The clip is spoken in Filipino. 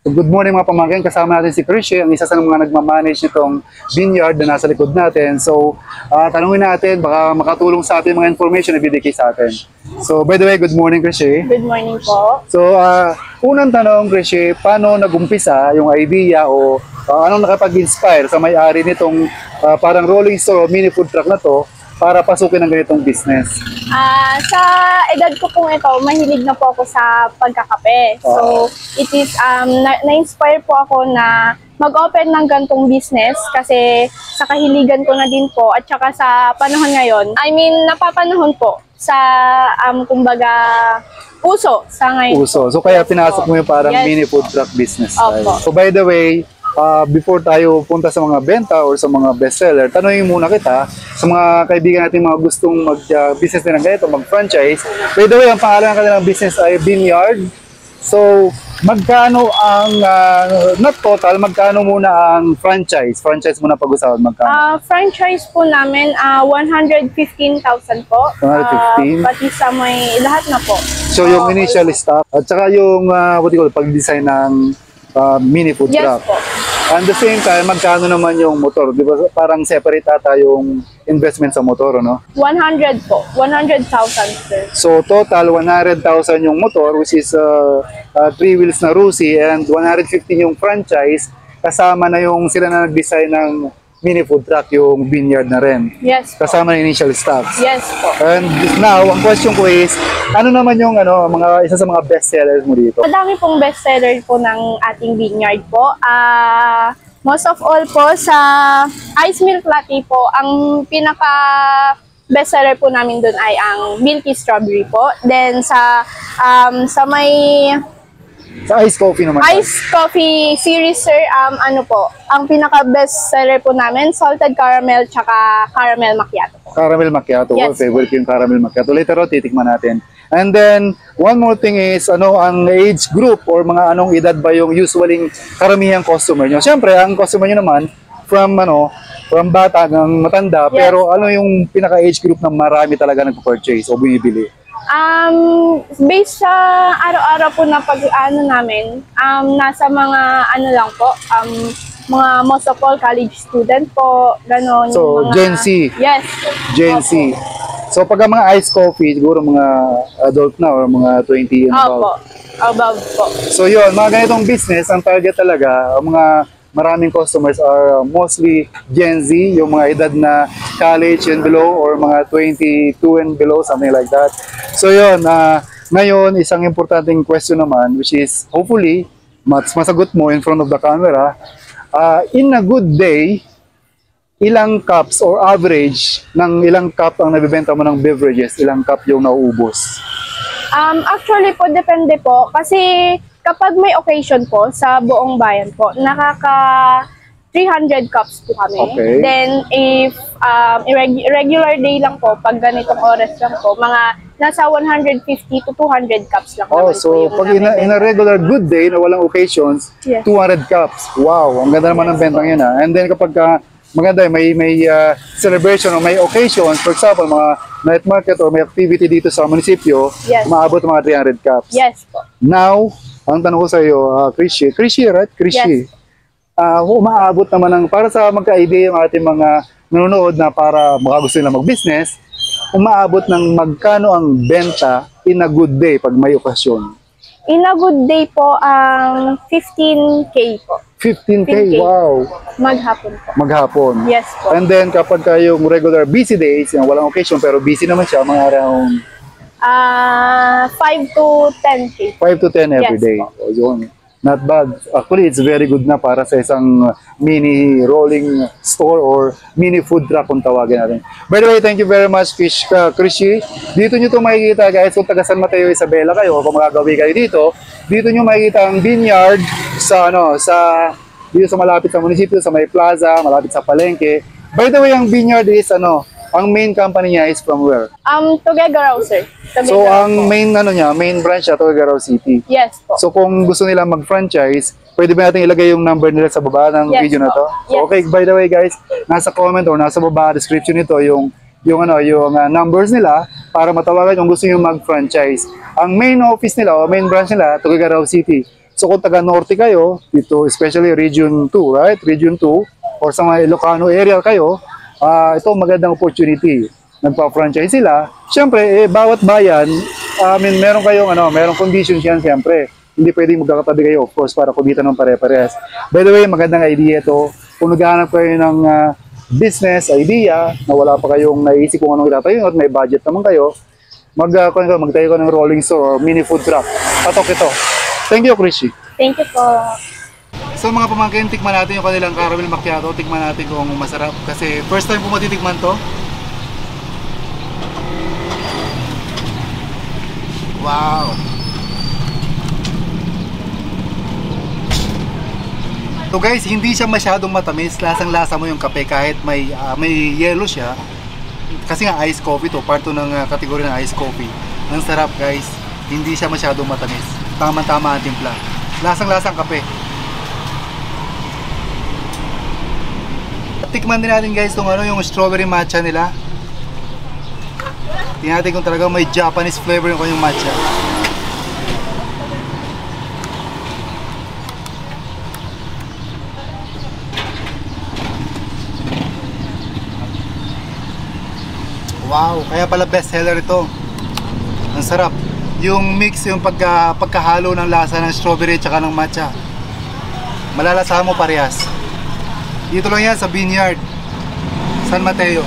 Good morning mga pamangkin, kasama natin si Krishy, ang isa sa mga nagmamanage nitong vineyard na nasa likod natin. So, tanungin natin, baka makatulong sa atin mga information na bibigay sa atin. So, by the way, good morning Krishy. Good morning po. So, unang tanong Krishy, paano nagumpisa yung idea o anong nakapag-inspire sa may-ari nitong parang rolling store o mini food truck na to para pasukin ang ganitong business? Sa edad ko pong ito, mahilig na po ako sa pagkakape. So, it is, na-inspire po ako na mag-open ng gantong business kasi sa kahiligan ko na din po at saka sa panahon ngayon. I mean, napapanahon po sa, kumbaga, uso sa ngayon. Uso. So, kaya pinasok mo yung parang mini food truck business. Opo. So, by the way, before tayo punta sa mga benta or sa mga bestseller, tanungin muna kita sa mga kaibigan natin mga gustong mag-business na ng ganito, mag-franchise. By the way, ang pangalan ng kanilang business ay Vineyard. So, magkano ang, not total, magkano muna ang franchise? Franchise muna pag-usapan, magkano? Franchise po namin, 115,000 po. 115? Pati sa may lahat na po. So, yung initial stock, at saka yung, pag-design ng mini food truck. Yes po. At the same time, magkano naman yung motor? Di ba parang separate ata yung investment sa motor, no? 100 po. 100,000, sir. So, total, 100,000 yung motor, which is 3 wheels na Rusi, and 115 yung franchise, kasama na yung sila na nag-design ng mini food truck, yung Vineyard na rin. Yes po. Kasama na initial stocks. Yes po. And now, ang question ko is, ano naman yung isa sa mga best sellers mo dito? Madami pong bestseller po ng ating Vineyard po. Most of all po sa ice milk latte po, ang pinaka bestseller po namin doon ay ang milky strawberry po. Then sa may Sa ice coffee naman. ice coffee series, sir, ang pinaka bestseller po namin, salted caramel tsaka caramel macchiato po. Caramel macchiato. Yes. Favorite ko yung caramel macchiato. Later on, titikman natin. And then, one more thing is, ang age group or mga anong edad ba yung usually karamihang customer nyo? Siyempre, ang customer nyo naman, from bata hanggang matanda, Yes. pero ano yung pinaka-age group na marami talaga nagpo-purchase o bumibili? Based sa araw-araw po na namin, nasa mga lang po, mga most of all college student po, gano'n. So, mga, Gen Z. Yes. Gen Z. So, pag ang mga iced coffee, siguro mga adult na or mga 20 and Opo. Above po. So, yun, mga ganitong business, ang target talaga, ang mga maraming customers are mostly Gen Z, yung mga edad na college and below or mga 22 and below, something like that. So, yun, ngayon, isang importanteng question naman, which is, hopefully, masagot mo in front of the camera, in a good day, ilang cups or average ng ilang cup ang nabibenta mo ng beverages, ilang cup yung nauubos? Actually po, depende po. Kasi kapag may occasion po sa buong bayan po, nakaka 300 cups po kami. Okay. Then if irregular day lang po, pag ganitong oras lang po, mga nasa 150 to 200 cups lang naman po So yung pag in a regular good day na walang occasions, Yes. 200 cups. Wow, ang ganda naman ng bentang yun. And then kapag maganda, may celebration o may occasions, for example, mga night market or may activity dito sa munisipyo, Yes. umaabot ng mga 300 cups. Yes po. Now, ang tanong ko sa iyo, Krishy, right? Krishy. Yes. Umaabot naman ng, para sa magka-idea yung ating mga nanonood na para baka gusto nila mag-business, umaabot ng magkano ang benta in a good day pag may okasyon? In a good day po, 15K po. 15K, 15K. wow! Maghapon po. Maghapon. Yes po. And then kapag yung regular busy days, yung walang occasion pero busy naman siya, mga around 5 to 10K. 5 to 10 every Yes day. po. O, yun. Not bad. Actually, it's very good na para sa isang mini rolling store or mini food truck kung tawagin natin. By the way, thank you very much, Krishy. Dito nyo ito makikita, guys, kung taga San Mateo, Isabela kayo, kung magagawi kayo dito nyo makikita ang Vineyard dito sa malapit sa munisipyo, sa may plaza, malapit sa palengke. By the way, ang Vineyard is ang main company niya is from where? Tuguegarao, sir. So, Tuguegarao ang po. main branch niya, Tuguegarao City. Yes po. So kung gusto nila mag-franchise, pwede ba natin ilagay yung number nila sa baba ng Yes video na po. to? So, Yes. okay, by the way guys, nasa comment or nasa baba description nito yung numbers nila para matawagan kung gusto niyo mag-franchise. Ang main office nila o main branch nila, Tuguegarao City. So kung taga Norte kayo, dito especially Region 2, right? Region 2 or sa mga Ilocano area kayo, ito magandang opportunity. Nagpa-franchise sila. Siyempre, bawat bayan, meron kayong meron conditions yan siyempre. Hindi pwedeng magkakatabi kayo, of course, para kumita ng pare-parehas. By the way, magandang idea ito. Kung naghahanap kayo ng business idea na wala pa kayong naisip kung anong itatayo at may budget naman kayo, magtayo ka ng rolling store or mini food truck. Patok ito. Thank you, Chrissy. Thank you po. So mga pamangkin, tikman natin yung kanilang caramel macchiato. Tikman natin kung masarap. Kasi first time po matitikman to. Wow! So guys, hindi siya masyadong matamis. Lasang-lasa mo yung kape kahit may yellow siya. Kasi nga ice coffee to, part to ng kategory ng ice coffee. Ang sarap guys, hindi siya masyadong matamis. Tama-tama ang timpla. Lasang-lasang kape. Tikman din natin guys yung strawberry matcha nila. Tingnan natin kung talagang may Japanese flavor yung kanyang matcha. Wow, kaya pala best seller ito. Ang sarap. Yung mix, yung pagkahalo ng lasa ng strawberry at saka ng matcha. Malalasahan mo parehas. Dito lang yan sa Vineyard, San Mateo.